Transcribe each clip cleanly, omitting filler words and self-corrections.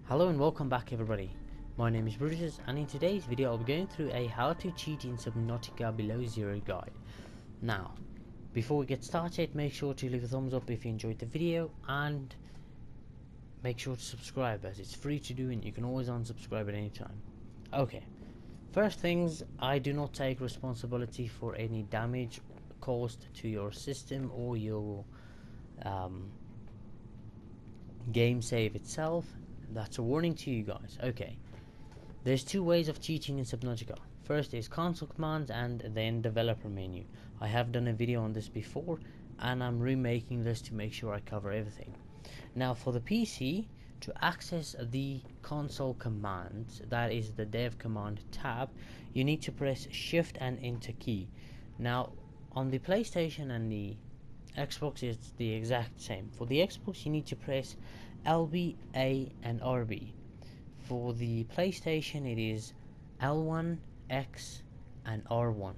Hello and welcome back everybody. My name is Brutus and in today's video I'll be going through a how to cheat in Subnautica below zero guide. Now, before we get started, make sure to leave a thumbs up if you enjoyed the video and make sure to subscribe as it's free to do and you can always unsubscribe at any time. Okay, first things, I do not take responsibility for any damage caused to your system or your game save itself. That's a warning to you guys. Okay, there's two ways of cheating in Subnautica. First is console commands and then developer menu. I have done a video on this before and I'm remaking this to make sure I cover everything. Now for the PC, to access the console commands, that is the dev command tab, you need to press shift and enter key. Now on the PlayStation and the Xbox it's the exact same. For the Xbox you need to press LB, A and RB. For the PlayStation it is L1, X and R1.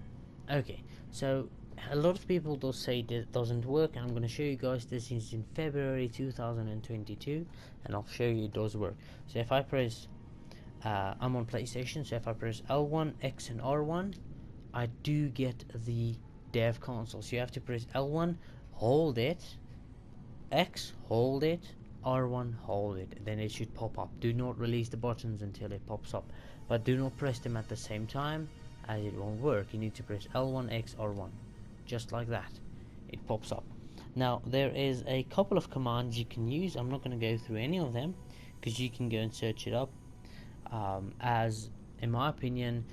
Okay, so a lot of people do say that doesn't work and I'm going to show you guys. This is in February 2022 and I'll show you it does work. So if I press I'm on PlayStation, so if I press L1, X and R1 I do get the dev console. So you have to press L1, hold it, X, hold it, R1, hold it, then it should pop up. Do not release the buttons until it pops up, but do not press them at the same time as it won't work. You need to press L1, X, R1, just like that, it pops up. Now there is a couple of commands you can use. I'm not going to go through any of them because you can go and search it up. As in my opinion,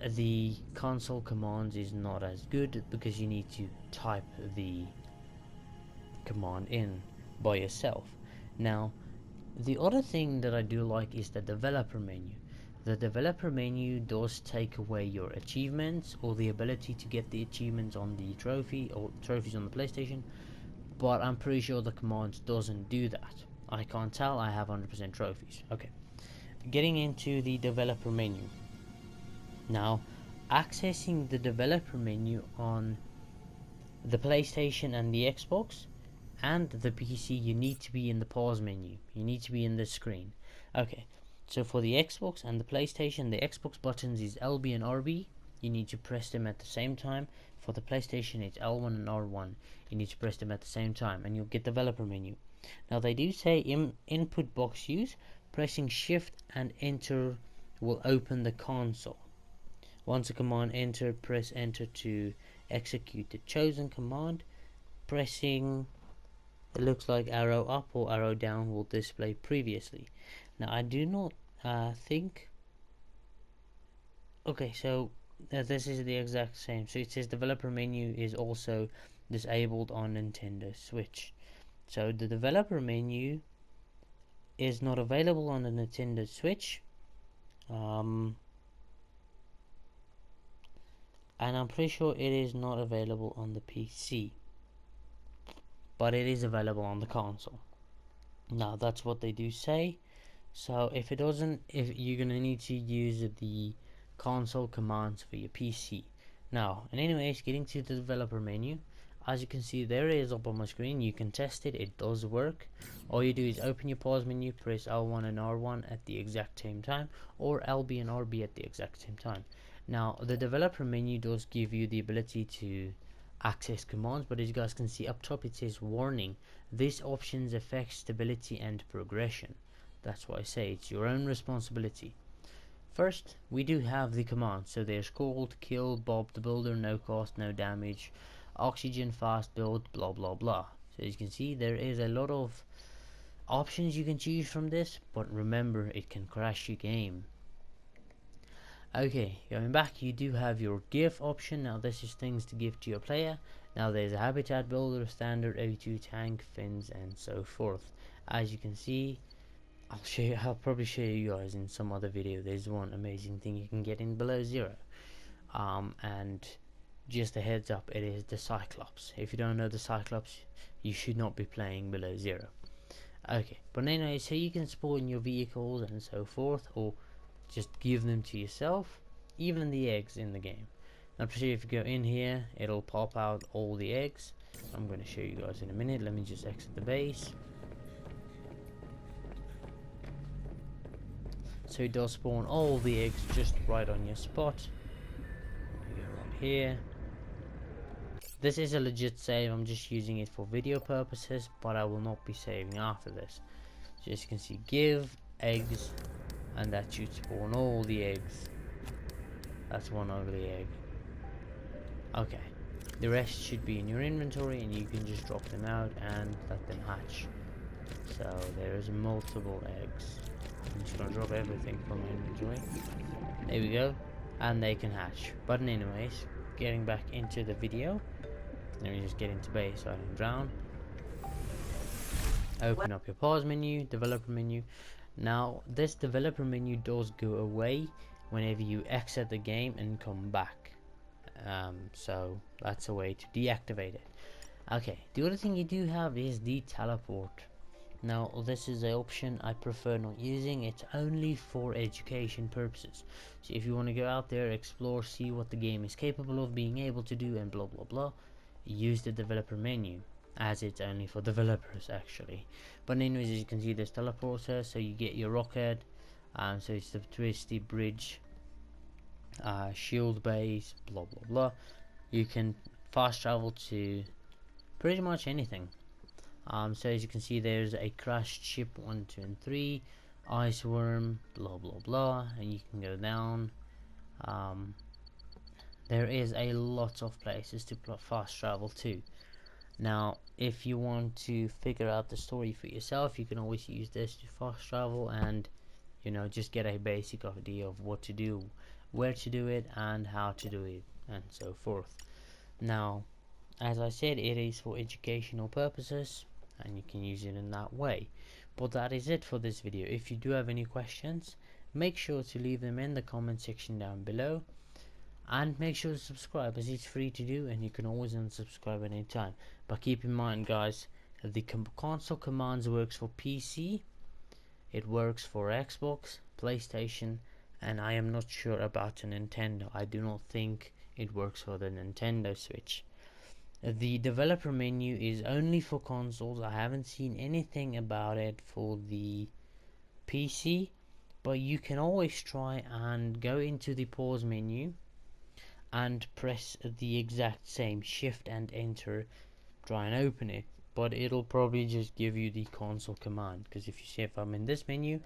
the console commands is not as good because you need to type the command in by yourself. Now the other thing that I do like is the developer menu. The developer menu does take away your achievements or the ability to get the achievements on the trophy or trophies on the PlayStation, but I'm pretty sure the command doesn't do that. I can't tell, I have 100% trophies. Okay, getting into the developer menu. Now, accessing the developer menu on the PlayStation and the Xbox and the PC, you need to be in the pause menu. You need to be in the screen. Okay, so for the Xbox and the PlayStation, the Xbox buttons is LB and RB. You need to press them at the same time. For the PlayStation, it's L1 and R1. You need to press them at the same time and you'll get developer menu. Now they do say input box use. Pressing shift and enter will open the console. Once a command entered, press enter to execute the chosen command. Pressing, it looks like arrow up or arrow down will display previously. Now I do not think, okay, so this is the exact same. So it says developer menu is also disabled on Nintendo Switch. So the developer menu is not available on the Nintendo Switch. And I'm pretty sure it is not available on the PC, but it is available on the console. Now that's what they do say. So if it doesn't, if you're gonna need to use the console commands for your PC. Now, and anyways, getting to the developer menu, as you can see there it is up on my screen. You can test it, it does work. All you do is open your pause menu, press L1 and R1 at the exact same time, or LB and RB at the exact same time. Now the developer menu does give you the ability to access commands, but as you guys can see up top it says warning, this options affect stability and progression. That's why I say it's your own responsibility. First we do have the commands. So there's called, kill, Bob the builder, no cost, no damage, oxygen, fast build, blah blah blah. So as you can see there is a lot of options you can choose from this, but remember it can crash your game. Okay, going back, you do have your give option. Now this is things to give to your player. Now there's a habitat builder, standard, O2 tank, fins and so forth. As you can see, I'll probably show you guys in some other video. There's one amazing thing you can get in below zero. And just a heads up, it is the Cyclops. If you don't know the Cyclops, you should not be playing below zero. Okay, but anyway, so you can spawn your vehicles and so forth, or just give them to yourself, even the eggs in the game. I'm pretty sure if you go in here it'll pop out all the eggs. I'm going to show you guys in a minute. Let me just exit the base. so it does spawn all the eggs just right on your spot. You go right here. This is a legit save, I'm just using it for video purposes, but I will not be saving after this. So as you can see, give eggs, and that should spawn all the eggs. That's one ugly egg. Okay, the rest should be in your inventory and you can just drop them out and let them hatch. So there's multiple eggs. I'm just gonna drop everything from my inventory. There we go, and they can hatch. But anyways, getting back into the video. Let me just get into base so I don't drown. Open up your pause menu, developer menu. Now this developer menu does go away whenever you exit the game and come back. So that's a way to deactivate it. Okay, the other thing you do have is the teleport. Now this is an option I prefer not using. It's only for education purposes. So if you want to go out there, explore, see what the game is capable of being able to do and blah blah blah, use the developer menu, as it's only for developers actually. But anyways, as you can see, there's teleporter, so you get your rocket, so it's the twisty bridge, shield base, blah blah blah. You can fast travel to pretty much anything. So as you can see, there's a crashed ship 1, 2 and 3, ice worm, blah blah blah, and you can go down. There is a lot of places to fast travel to. Now if you want to figure out the story for yourself, you can always use this to fast travel and, you know, just get a basic idea of what to do, where to do it, and how to do it, and so forth. Now as I said, it is for educational purposes and you can use it in that way. But that is it for this video. If you do have any questions, make sure to leave them in the comment section down below, and make sure to subscribe, as it's free to do and you can always unsubscribe at any time. But keep in mind guys, the console commands works for PC, it works for Xbox, PlayStation, and I am not sure about a Nintendo. I do not think it works for the Nintendo Switch. The developer menu is only for consoles. I haven't seen anything about it for the PC, but you can always try and go into the pause menu and press the exact same shift and enter, try and open it, but it'll probably just give you the console command. Because if you see, if I'm in this menu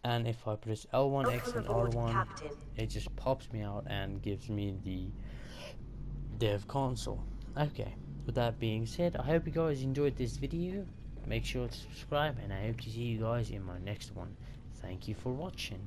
and if I press L1, X and R1, it just pops me out and gives me the dev console. Okay, with that being said, I hope you guys enjoyed this video. Make sure to subscribe and I hope to see you guys in my next one. Thank you for watching.